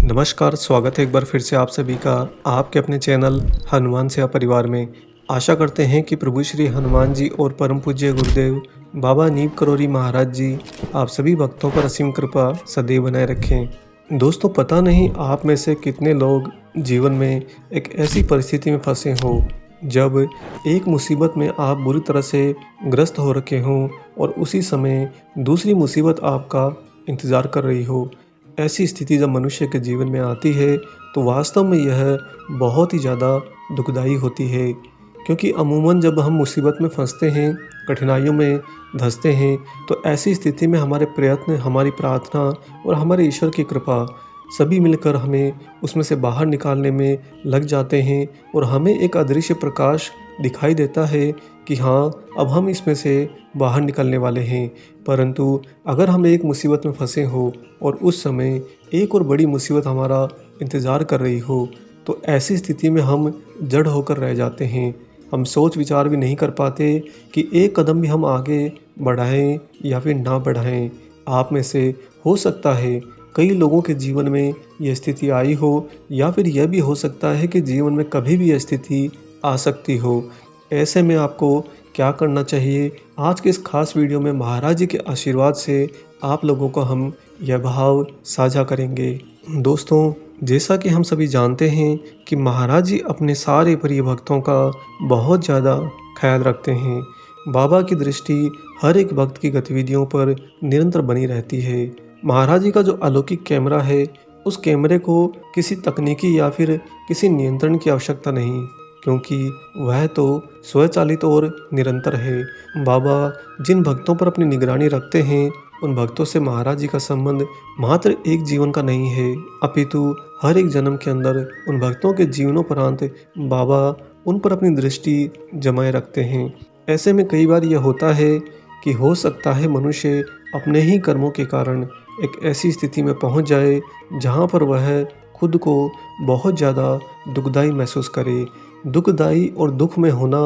नमस्कार, स्वागत है एक बार फिर से आप सभी का आपके अपने चैनल हनुमान सेवा परिवार में। आशा करते हैं कि प्रभु श्री हनुमान जी और परम पूज्य गुरुदेव बाबा नीम करोली महाराज जी आप सभी भक्तों पर असीम कृपा सदैव बनाए रखें। दोस्तों, पता नहीं आप में से कितने लोग जीवन में एक ऐसी परिस्थिति में फंसे हो जब एक मुसीबत में आप बुरी तरह से ग्रस्त हो रखे हों और उसी समय दूसरी मुसीबत आपका इंतज़ार कर रही हो। ऐसी स्थिति जब मनुष्य के जीवन में आती है तो वास्तव में यह बहुत ही ज़्यादा दुखदाई होती है, क्योंकि अमूमन जब हम मुसीबत में फंसते हैं, कठिनाइयों में धंसते हैं, तो ऐसी स्थिति में हमारे प्रयत्न, हमारी प्रार्थना और हमारे ईश्वर की कृपा सभी मिलकर हमें उसमें से बाहर निकालने में लग जाते हैं और हमें एक अदृश्य प्रकाश दिखाई देता है कि हाँ, अब हम इसमें से बाहर निकलने वाले हैं। परंतु अगर हम एक मुसीबत में फंसे हो और उस समय एक और बड़ी मुसीबत हमारा इंतज़ार कर रही हो, तो ऐसी स्थिति में हम जड़ होकर रह जाते हैं। हम सोच विचार भी नहीं कर पाते कि एक कदम भी हम आगे बढ़ाएं या फिर ना बढ़ाएं। आप में से हो सकता है कई लोगों के जीवन में यह स्थिति आई हो, या फिर यह भी हो सकता है कि जीवन में कभी भी यह स्थिति आ सकती हो। ऐसे में आपको क्या करना चाहिए, आज के इस खास वीडियो में महाराज जी के आशीर्वाद से आप लोगों को हम यह भाव साझा करेंगे। दोस्तों, जैसा कि हम सभी जानते हैं कि महाराज जी अपने सारे प्रिय भक्तों का बहुत ज़्यादा ख्याल रखते हैं। बाबा की दृष्टि हर एक भक्त की गतिविधियों पर निरंतर बनी रहती है। महाराज जी का जो अलौकिक कैमरा है, उस कैमरे को किसी तकनीकी या फिर किसी नियंत्रण की आवश्यकता नहीं, क्योंकि वह तो स्वचालित और निरंतर है। बाबा जिन भक्तों पर अपनी निगरानी रखते हैं, उन भक्तों से महाराज जी का संबंध मात्र एक जीवन का नहीं है, अपितु हर एक जन्म के अंदर उन भक्तों के जीवनोपरांत बाबा उन पर अपनी दृष्टि जमाए रखते हैं। ऐसे में कई बार यह होता है कि हो सकता है मनुष्य अपने ही कर्मों के कारण एक ऐसी स्थिति में पहुंच जाए जहां पर वह खुद को बहुत ज़्यादा दुखदाई महसूस करे। दुखदाई और दुख में होना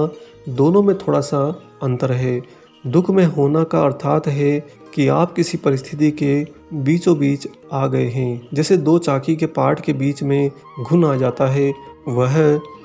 दोनों में थोड़ा सा अंतर है। दुख में होना का अर्थात है कि आप किसी परिस्थिति के बीचों बीच आ गए हैं, जैसे दो चाकी के पार्ट के बीच में घुन आ जाता है, वह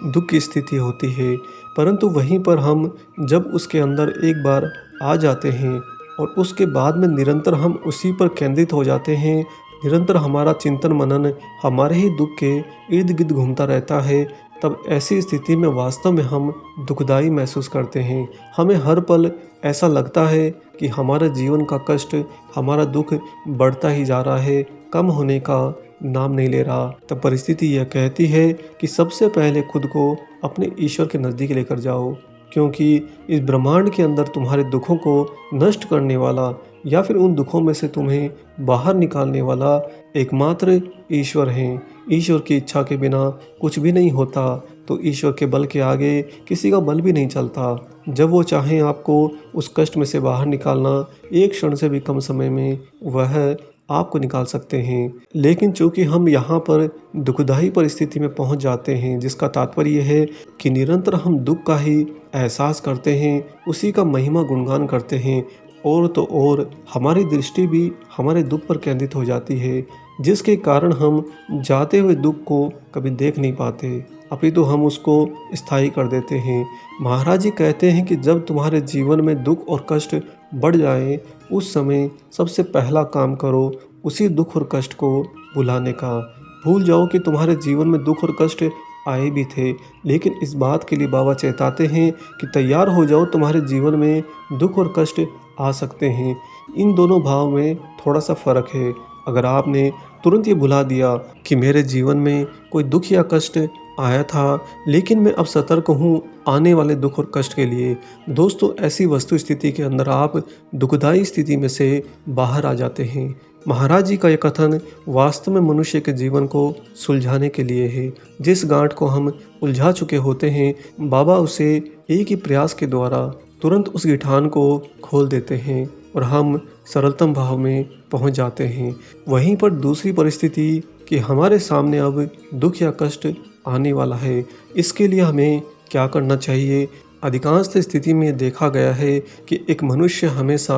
दुख की स्थिति होती है। परंतु वहीं पर हम जब उसके अंदर एक बार आ जाते हैं और उसके बाद में निरंतर हम उसी पर केंद्रित हो जाते हैं, निरंतर हमारा चिंतन मनन हमारे ही दुख के इर्द गिर्द घूमता रहता है, तब ऐसी स्थिति में वास्तव में हम दुखदाई महसूस करते हैं। हमें हर पल ऐसा लगता है कि हमारे जीवन का कष्ट, हमारा दुख बढ़ता ही जा रहा है, कम होने का नाम नहीं ले रहा। तब परिस्थिति यह कहती है कि सबसे पहले खुद को अपने ईश्वर के नज़दीक लेकर जाओ, क्योंकि इस ब्रह्मांड के अंदर तुम्हारे दुखों को नष्ट करने वाला या फिर उन दुखों में से तुम्हें बाहर निकालने वाला एकमात्र ईश्वर हैं। ईश्वर की इच्छा के बिना कुछ भी नहीं होता, तो ईश्वर के बल के आगे किसी का बल भी नहीं चलता। जब वो चाहें आपको उस कष्ट में से बाहर निकालना, एक क्षण से भी कम समय में वह आपको निकाल सकते हैं। लेकिन चूंकि हम यहाँ पर दुखदाई परिस्थिति में पहुँच जाते हैं, जिसका तात्पर्य है कि निरंतर हम दुख का ही एहसास करते हैं, उसी का महिमा गुणगान करते हैं, और तो और हमारी दृष्टि भी हमारे दुख पर केंद्रित हो जाती है, जिसके कारण हम जाते हुए दुख को कभी देख नहीं पाते, अपितु हम उसको स्थायी कर देते हैं। महाराज जी कहते हैं कि जब तुम्हारे जीवन में दुख और कष्ट बढ़ जाए, उस समय सबसे पहला काम करो उसी दुख और कष्ट को भुलाने का। भूल जाओ कि तुम्हारे जीवन में दुख और कष्ट आए भी थे, लेकिन इस बात के लिए बाबा चेताते हैं कि तैयार हो जाओ, तुम्हारे जीवन में दुख और कष्ट आ सकते हैं। इन दोनों भाव में थोड़ा सा फ़र्क है। अगर आपने तुरंत ये भुला दिया कि मेरे जीवन में कोई दुख या कष्ट आया था, लेकिन मैं अब सतर्क हूँ आने वाले दुख और कष्ट के लिए, दोस्तों ऐसी वस्तु स्थिति के अंदर आप दुखदाई स्थिति में से बाहर आ जाते हैं। महाराज जी का यह कथन वास्तव में मनुष्य के जीवन को सुलझाने के लिए है। जिस गांठ को हम उलझा चुके होते हैं, बाबा उसे एक ही प्रयास के द्वारा तुरंत उस गिठान को खोल देते हैं और हम सरलतम भाव में पहुंच जाते हैं। वहीं पर दूसरी परिस्थिति कि हमारे सामने अब दुख या कष्ट आने वाला है, इसके लिए हमें क्या करना चाहिए। अधिकांश स्थिति में देखा गया है कि एक मनुष्य हमेशा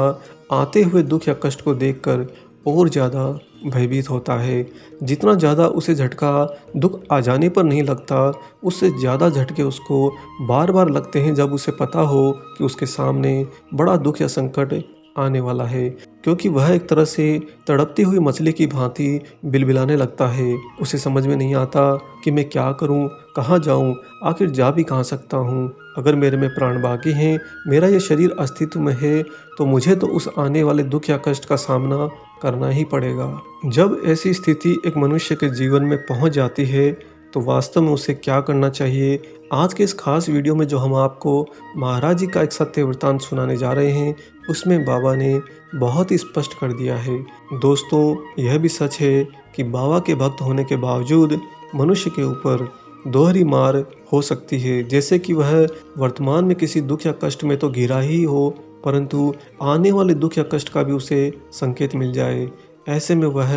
आते हुए दुख या कष्ट को देखकर और ज़्यादा भयभीत होता है। जितना ज़्यादा उसे झटका दुख आ जाने पर नहीं लगता, उससे ज़्यादा झटके उसको बार बार लगते हैं जब उसे पता हो कि उसके सामने बड़ा दुख या संकट आने वाला है, क्योंकि वह एक तरह से तड़पती हुई मछली की भांति बिलबिलाने लगता है। उसे समझ में नहीं आता कि मैं क्या करूं, कहाँ जाऊं, आखिर जा भी कहाँ सकता हूं। अगर मेरे में प्राण बाकी हैं, मेरा ये शरीर अस्तित्व में है, तो मुझे तो उस आने वाले दुख या कष्ट का सामना करना ही पड़ेगा। जब ऐसी स्थिति एक मनुष्य के जीवन में पहुंच जाती है, तो वास्तव में उसे क्या करना चाहिए, आज के इस खास वीडियो में जो हम आपको महाराज जी का एक सत्य वृत्तांत सुनाने जा रहे हैं, उसमें बाबा ने बहुत ही स्पष्ट कर दिया है। दोस्तों, यह भी सच है कि बाबा के भक्त होने के बावजूद मनुष्य के ऊपर दोहरी मार हो सकती है। जैसे कि वह वर्तमान में किसी दुख या कष्ट में तो घिरा ही हो, परंतु आने वाले दुख या कष्ट का भी उसे संकेत मिल जाए। ऐसे में वह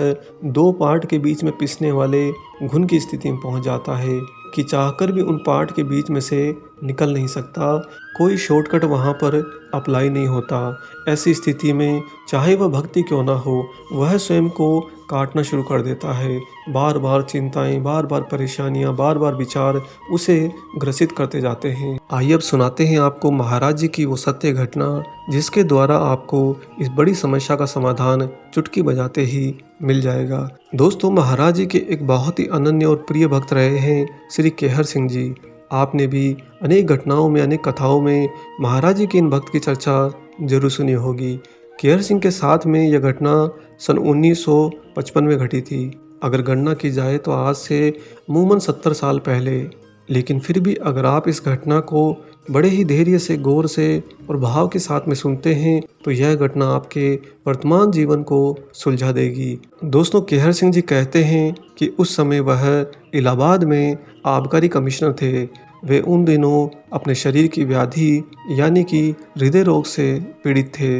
दो पार्ट के बीच में पिसने वाले घुन की स्थिति में पहुंच जाता है कि चाहकर भी उन पार्ट के बीच में से निकल नहीं सकता। कोई शॉर्टकट वहां पर अप्लाई नहीं होता। ऐसी स्थिति में चाहे वह भक्ति क्यों ना हो, वह स्वयं को काटना शुरू कर देता है। बार बार चिंताएं, बार बार परेशानियां, बार बार विचार उसे ग्रसित करते जाते हैं। आइए अब सुनाते हैं आपको महाराज जी की वो सत्य घटना, जिसके द्वारा आपको इस बड़ी समस्या का समाधान चुटकी बजाते ही मिल जाएगा। दोस्तों, महाराज जी के एक बहुत ही अनन्य और प्रिय भक्त रहे हैं श्री केहर सिंह जी। आपने भी अनेक घटनाओं में, अनेक कथाओं में महाराज जी के इन भक्त की चर्चा जरूर सुनी होगी। केहर सिंह के साथ में यह घटना सन 1955 में घटी थी। अगर गणना की जाए तो आज से अमूमन 70 साल पहले। लेकिन फिर भी अगर आप इस घटना को बड़े ही धैर्य से, गौर से और भाव के साथ में सुनते हैं, तो यह घटना आपके वर्तमान जीवन को सुलझा देगी। दोस्तों, केहर सिंह जी कहते हैं कि उस समय वह इलाहाबाद में आबकारी कमिश्नर थे। वे उन दिनों अपने शरीर की व्याधि यानी कि हृदय रोग से पीड़ित थे।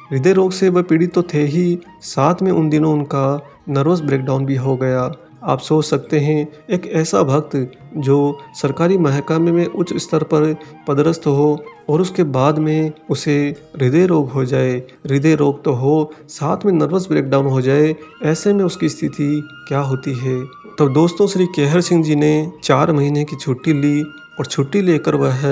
हृदय रोग से वह पीड़ित तो थे ही, साथ में उन दिनों उनका नर्वस ब्रेकडाउन भी हो गया। आप सोच सकते हैं, एक ऐसा भक्त जो सरकारी महकमे में उच्च स्तर पर पदस्थ हो और उसके बाद में उसे हृदय रोग हो जाए, हृदय रोग तो हो, साथ में नर्वस ब्रेकडाउन हो जाए, ऐसे में उसकी स्थिति क्या होती है। तो दोस्तों, श्री केहर सिंह जी ने 4 महीने की छुट्टी ली और छुट्टी लेकर वह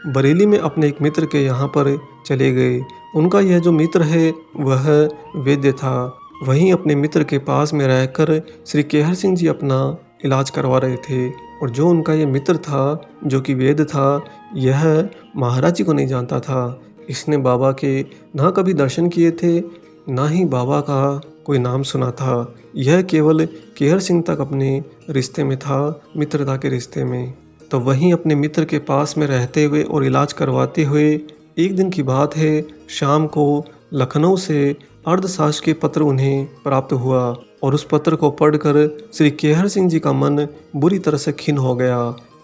बरेली में अपने एक मित्र के यहाँ पर चले गए। उनका यह जो मित्र है वह वैद्य था। वहीं अपने मित्र के पास में रहकर श्री केहर सिंह जी अपना इलाज करवा रहे थे। और जो उनका ये मित्र था, जो कि वैद्य था, यह महाराज जी को नहीं जानता था। इसने बाबा के ना कभी दर्शन किए थे, ना ही बाबा का कोई नाम सुना था। यह केवल केहर सिंह तक अपने रिश्ते में था, मित्रता के रिश्ते में। तो वहीं अपने मित्र के पास में रहते हुए और इलाज करवाते हुए एक दिन की बात है, शाम को लखनऊ से अर्थशास्त्र के पत्र उन्हें प्राप्त हुआ और उस पत्र को पढ़कर श्री केहर सिंह जी का मन बुरी तरह से खिन्न हो गया।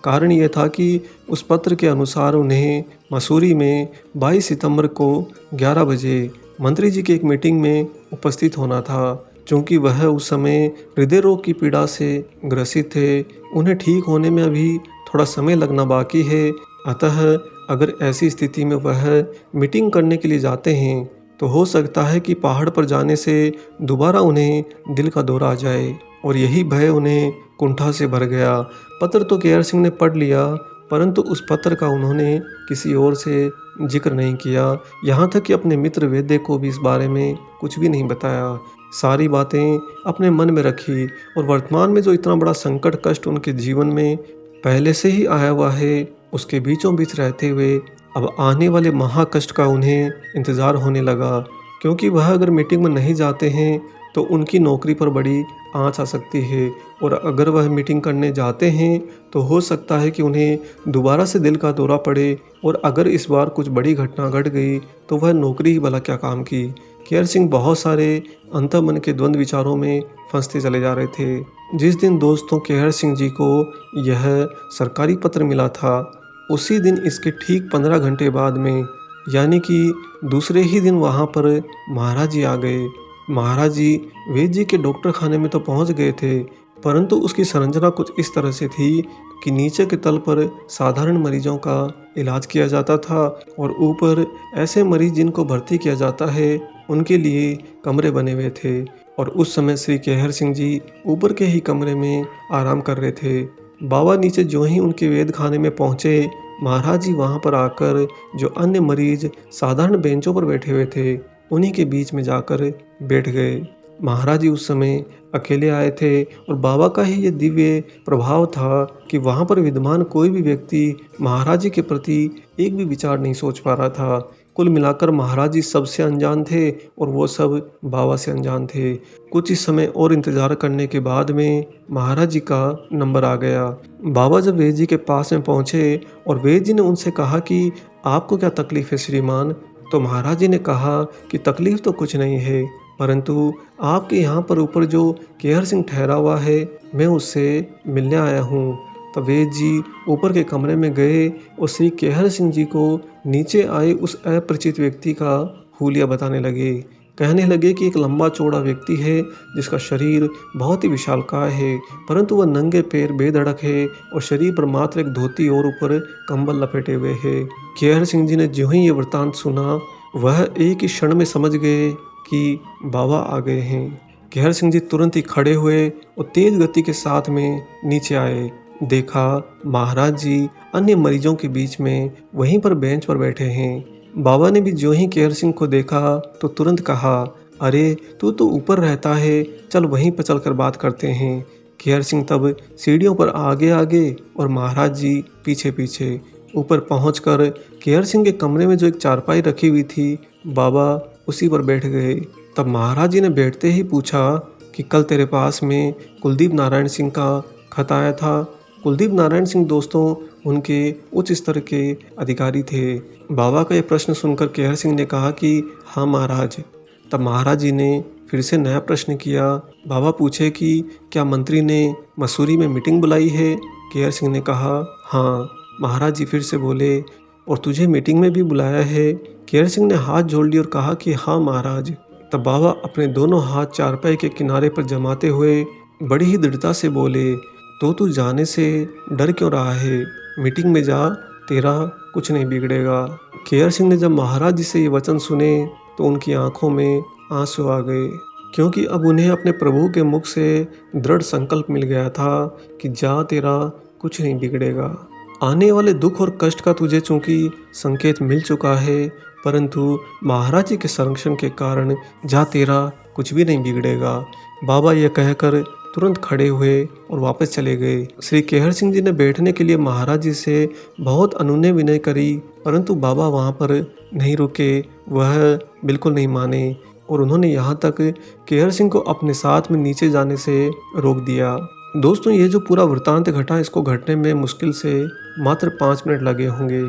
कारण यह था कि उस पत्र के अनुसार उन्हें मसूरी में 22 सितंबर को 11 बजे मंत्री जी की एक मीटिंग में उपस्थित होना था। चूँकि वह उस समय हृदय रोग की पीड़ा से ग्रसित थे, उन्हें ठीक होने में अभी थोड़ा समय लगना बाकी है। अतः अगर ऐसी स्थिति में वह मीटिंग करने के लिए जाते हैं, तो हो सकता है कि पहाड़ पर जाने से दोबारा उन्हें दिल का दौरा आ जाए। और यही भय उन्हें कुंठा से भर गया। पत्र तो केहर सिंह ने पढ़ लिया, परंतु उस पत्र का उन्होंने किसी और से जिक्र नहीं किया। यहाँ तक कि अपने मित्र वैद्य को भी इस बारे में कुछ भी नहीं बताया। सारी बातें अपने मन में रखी और वर्तमान में जो इतना बड़ा संकट कष्ट उनके जीवन में पहले से ही आया हुआ है, उसके बीचों बीच रहते हुए अब आने वाले महाकष्ट का उन्हें इंतज़ार होने लगा। क्योंकि वह अगर मीटिंग में नहीं जाते हैं तो उनकी नौकरी पर बड़ी आंच आ सकती है, और अगर वह मीटिंग करने जाते हैं तो हो सकता है कि उन्हें दोबारा से दिल का दौरा पड़े, और अगर इस बार कुछ बड़ी घटना घट गई तो वह नौकरी ही भला क्या काम की। केहर सिंह बहुत सारे अंतर्मन के द्वंद्व विचारों में फंसते चले जा रहे थे। जिस दिन दोस्तों केहर सिंह जी को यह सरकारी पत्र मिला था, उसी दिन इसके ठीक 15 घंटे बाद में, यानी कि दूसरे ही दिन वहाँ पर महाराज जी आ गए। महाराज जी वैद्य जी के डॉक्टर खाने में तो पहुँच गए थे, परंतु उसकी संरचना कुछ इस तरह से थी कि नीचे के तल पर साधारण मरीजों का इलाज किया जाता था और ऊपर ऐसे मरीज जिनको भर्ती किया जाता है उनके लिए कमरे बने हुए थे। और उस समय श्री केहर सिंह जी ऊपर के ही कमरे में आराम कर रहे थे। बाबा नीचे जो ही उनके वेद खाने में पहुंचे, महाराज जी वहां पर आकर जो अन्य मरीज साधारण बेंचों पर बैठे हुए थे, उन्हीं के बीच में जाकर बैठ गए। महाराज जी उस समय अकेले आए थे और बाबा का ही ये दिव्य प्रभाव था कि वहां पर विद्यमान कोई भी व्यक्ति महाराज जी के प्रति एक भी विचार नहीं सोच पा रहा था। कुल मिलाकर महाराज जी सबसे अनजान थे और वो सब बाबा से अनजान थे। कुछ ही समय और इंतजार करने के बाद में महाराज जी का नंबर आ गया। बाबा जब वेद जी के पास में पहुंचे और वेद जी ने उनसे कहा कि आपको क्या तकलीफ है श्रीमान, तो महाराज जी ने कहा कि तकलीफ तो कुछ नहीं है, परंतु आपके यहाँ पर ऊपर जो केहर सिंह ठहरा हुआ है, मैं उससे मिलने आया हूँ। तब वेद जी ऊपर के कमरे में गए और श्री केहर सिंह जी को नीचे आए उस अपरिचित व्यक्ति का हुलिया बताने लगे। कहने लगे कि एक लंबा चौड़ा व्यक्ति है जिसका शरीर बहुत ही विशालकाय है, परंतु वह नंगे पैर बेधड़क है और शरीर पर मात्र एक धोती और ऊपर कंबल लपेटे हुए है। केहर सिंह जी ने जो ही ये वृतांत सुना, वह एक ही क्षण में समझ गए कि बाबा आ गए हैं। केहर सिंह जी तुरंत ही खड़े हुए और तेज गति के साथ में नीचे आए। देखा महाराज जी अन्य मरीजों के बीच में वहीं पर बेंच पर बैठे हैं। बाबा ने भी जो ही केहर सिंह को देखा तो तुरंत कहा, अरे तू तो ऊपर रहता है, चल वहीं पर चलकर बात करते हैं। केहर सिंह तब सीढ़ियों पर आगे आगे और महाराज जी पीछे पीछे। ऊपर पहुंचकर केहर सिंह के कमरे में जो एक चारपाई रखी हुई थी, बाबा उसी पर बैठ गए। तब महाराज जी ने बैठते ही पूछा कि कल तेरे पास में कुलदीप नारायण सिंह का खत आया था। कुलदीप नारायण सिंह दोस्तों उनके उच्च स्तर के अधिकारी थे। बाबा का यह प्रश्न सुनकर केहर सिंह ने कहा कि हाँ महाराज। तब महाराज जी ने फिर से नया प्रश्न किया। बाबा पूछे कि क्या मंत्री ने मसूरी में मीटिंग बुलाई है? केहर सिंह ने कहा हाँ। महाराज जी फिर से बोले, और तुझे मीटिंग में भी बुलाया है? केहर सिंह ने हाथ जोड़ लिए और कहा कि हाँ महाराज। तब बाबा अपने दोनों हाथ चारपाई के किनारे पर जमाते हुए बड़ी ही दृढ़ता से बोले, तो तू जाने से डर क्यों रहा है? मीटिंग में जा, तेरा कुछ नहीं बिगड़ेगा। केहर सिंह ने जब महाराज जी से ये वचन सुने तो उनकी आंखों में आंसू आ गए, क्योंकि अब उन्हें अपने प्रभु के मुख से दृढ़ संकल्प मिल गया था कि जा, तेरा कुछ नहीं बिगड़ेगा। आने वाले दुख और कष्ट का तुझे चूंकि संकेत मिल चुका है, परंतु महाराज जी के संरक्षण के कारण जा, तेरा कुछ भी नहीं बिगड़ेगा। बाबा यह कहकर तुरंत खड़े हुए और वापस चले गए। श्री केहर सिंह जी ने बैठने के लिए महाराज जी से बहुत अनुनय विनय करी, परंतु बाबा वहाँ पर नहीं रुके, वह बिल्कुल नहीं माने और उन्होंने यहाँ तक केहर सिंह को अपने साथ में नीचे जाने से रोक दिया। दोस्तों, ये जो पूरा वृतांत घटा, इसको घटने में मुश्किल से मात्र 5 मिनट लगे होंगे।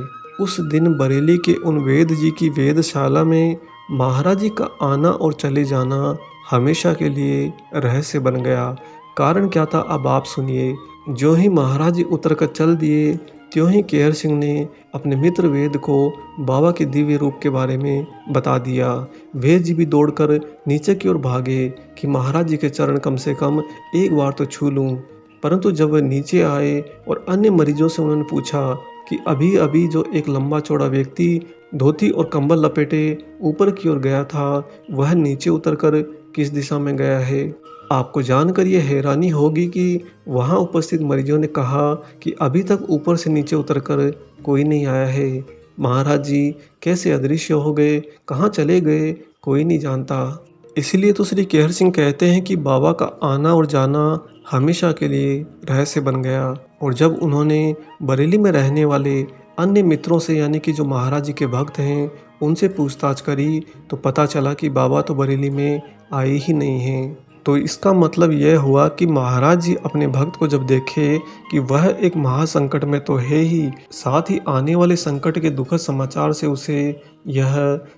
उस दिन बरेली के उन वेद जी की वेदशाला में महाराज जी का आना और चले जाना हमेशा के लिए रहस्य बन गया। कारण क्या था, अब आप सुनिए। जो ही महाराज जी उतर कर चल दिए, त्यों ही केहर सिंह ने अपने मित्र वेद को बाबा के दिव्य रूप के बारे में बता दिया। वेद जी भी दौड़कर नीचे की ओर भागे कि महाराज जी के चरण कम से कम एक बार तो छू लूं। परंतु जब वे नीचे आए और अन्य मरीजों से उन्होंने पूछा कि अभी अभी जो एक लंबा चौड़ा व्यक्ति धोती और कंबल लपेटे ऊपर की ओर गया था, वह नीचे उतरकर किस दिशा में गया है? आपको जानकर ये हैरानी होगी कि वहाँ उपस्थित मरीजों ने कहा कि अभी तक ऊपर से नीचे उतरकर कोई नहीं आया है। महाराज जी कैसे अदृश्य हो गए, कहाँ चले गए, कोई नहीं जानता। इसलिए तो श्री केहर सिंह कहते हैं कि बाबा का आना और जाना हमेशा के लिए रहस्य बन गया। और जब उन्होंने बरेली में रहने वाले अन्य मित्रों से, यानी कि जो महाराज जी के भक्त हैं, उनसे पूछताछ करी तो पता चला कि बाबा तो बरेली में आए ही नहीं हैं। तो इसका मतलब यह हुआ कि महाराज जी अपने भक्त को जब देखे कि वह एक महासंकट में तो है ही, साथ ही आने वाले संकट के दुखद समाचार से उसे यह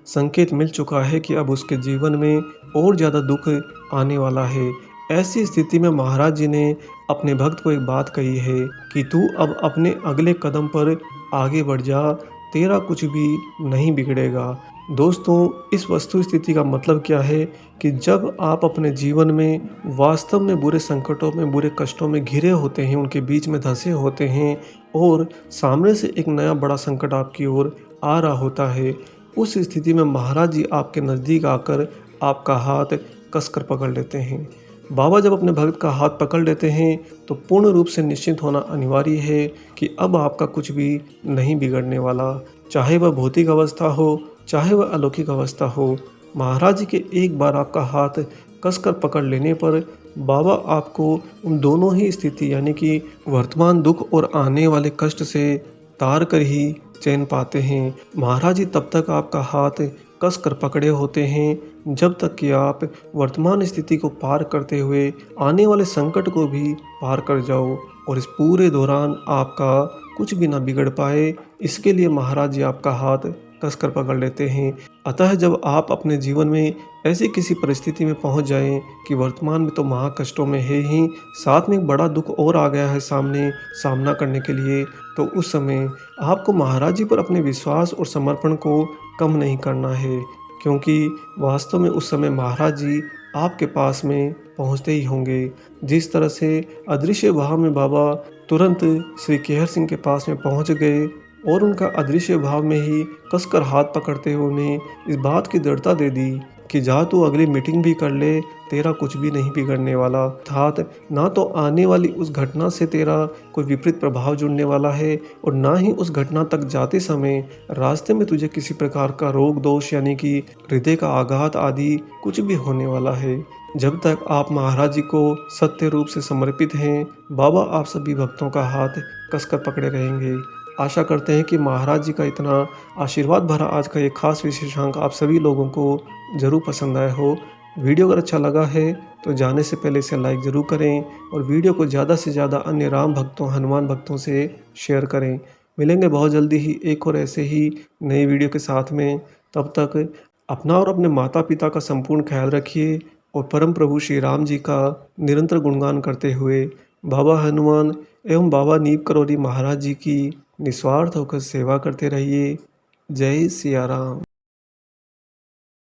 संकेत मिल चुका है कि अब उसके जीवन में और ज़्यादा दुख आने वाला है। ऐसी स्थिति में महाराज जी ने अपने भक्त को एक बात कही है कि तू अब अपने अगले कदम पर आगे बढ़ जा, तेरा कुछ भी नहीं बिगड़ेगा। दोस्तों, इस वस्तु स्थिति का मतलब क्या है कि जब आप अपने जीवन में वास्तव में बुरे संकटों में, बुरे कष्टों में घिरे होते हैं, उनके बीच में धंसे होते हैं और सामने से एक नया बड़ा संकट आपकी ओर आ रहा होता है, उस स्थिति में महाराज जी आपके नज़दीक आकर आपका हाथ कसकर पकड़ लेते हैं। बाबा जब अपने भक्त का हाथ पकड़ लेते हैं तो पूर्ण रूप से निश्चिंत होना अनिवार्य है कि अब आपका कुछ भी नहीं बिगड़ने वाला, चाहे वह भौतिक अवस्था हो, चाहे वह अलौकिक अवस्था हो। महाराज जी के एक बार आपका हाथ कसकर पकड़ लेने पर बाबा आपको उन दोनों ही स्थिति यानी कि वर्तमान दुख और आने वाले कष्ट से तार कर ही चैन पाते हैं। महाराज जी तब तक आपका हाथ कस कर पकड़े होते हैं जब तक कि आप वर्तमान स्थिति को पार करते हुए आने वाले संकट को भी पार कर जाओ और इस पूरे दौरान आपका कुछ भी ना बिगड़ पाए, इसके लिए महाराज जी आपका हाथ कसकर पकड़ लेते हैं। अतः जब आप अपने जीवन में ऐसी किसी परिस्थिति में पहुंच जाएं कि वर्तमान में तो महा कष्टों में है ही, साथ में एक बड़ा दुख और आ गया है सामना करने के लिए, तो उस समय आपको महाराज जी पर अपने विश्वास और समर्पण को कम नहीं करना है, क्योंकि वास्तव में उस समय महाराज जी आपके पास में पहुंचते ही होंगे। जिस तरह से अदृश्य भाव में बाबा तुरंत श्री केहर सिंह के पास में पहुंच गए और उनका अदृश्य भाव में ही कसकर हाथ पकड़ते हुए उन्हें इस बात की दृढ़ता दे दी कि जा तू अगली मीटिंग भी कर ले, तेरा कुछ भी नहीं बिगड़ने वाला। अर्थात ना तो आने वाली उस घटना से तेरा कोई विपरीत प्रभाव जुड़ने वाला है और ना ही उस घटना तक जाते समय रास्ते में तुझे किसी प्रकार का रोग दोष यानी कि हृदय का आघात आदि कुछ भी होने वाला है। जब तक आप महाराज जी को सत्य रूप से समर्पित हैं, बाबा आप सभी भक्तों का हाथ कसकर पकड़े रहेंगे। आशा करते हैं कि महाराज जी का इतना आशीर्वाद भरा आज का ये खास विशेषांक आप सभी लोगों को ज़रूर पसंद आया हो। वीडियो अगर अच्छा लगा है तो जाने से पहले इसे लाइक ज़रूर करें और वीडियो को ज़्यादा से ज़्यादा अन्य राम भक्तों हनुमान भक्तों से शेयर करें। मिलेंगे बहुत जल्दी ही एक और ऐसे ही नई वीडियो के साथ में। तब तक अपना और अपने माता पिता का संपूर्ण ख्याल रखिए और परम प्रभु श्री राम जी का निरंतर गुणगान करते हुए बाबा हनुमान एवं बाबा नीम करौरी महाराज जी की निस्वार्थ होकर सेवा करते रहिए। जय सिया राम।